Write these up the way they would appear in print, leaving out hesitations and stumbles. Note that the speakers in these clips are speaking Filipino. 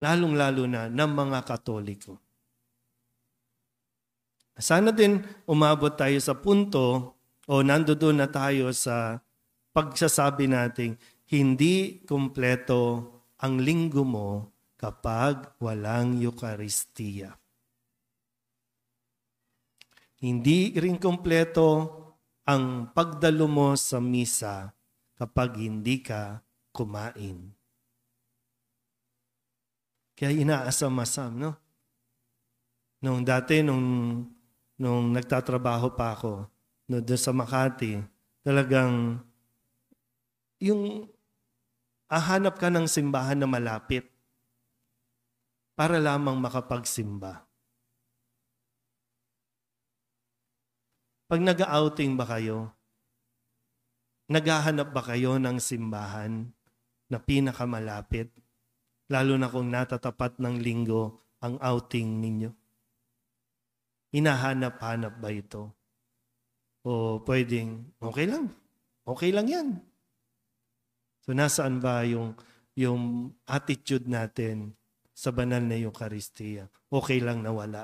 lalong-lalo na ng mga Katoliko. Sana din umabot tayo sa punto o nandoon na tayo sa pagsasabi nating hindi kumpleto ang linggo mo kapag walang Eucharistia. Hindi rin kumpleto ang pagdalo mo sa misa kapag hindi ka kumain. Kaya inaasam-asam, no? Nung nagtatrabaho pa ako, doon sa Makati, talagang yung hahanap ka ng simbahan na malapit para lamang makapagsimba. Pag nag-outing ba kayo, naghahanap ba kayo ng simbahan na pinakamalapit? Lalo na kung natatapat ng linggo ang outing ninyo. Hinahanap-hanap ba ito? O pwedeng, okay lang yan. So nasaan ba yung attitude natin sa banal na Eucharistia? Okay lang na wala.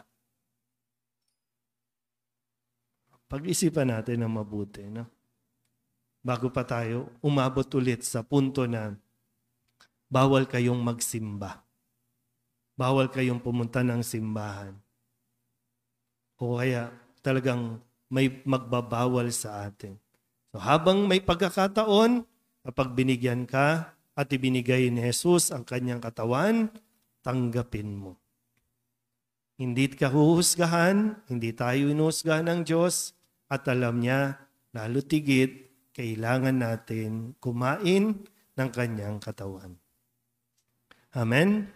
Pag-isipan natin ng mabuti, no? Bago pa tayo umabot ulit sa punto na bawal kayong magsimba. Bawal kayong pumunta ng simbahan. O kaya talagang may magbabawal sa atin. So habang may pagkakataon, kapag binigyan ka at ibinigay ni Jesus ang kanyang katawan, tanggapin mo. Hindi ka huhusgahan, hindi tayo inuhusgahan ng Diyos, at alam niya, lalo tigit, kailangan natin kumain ng kanyang katawan. Amen?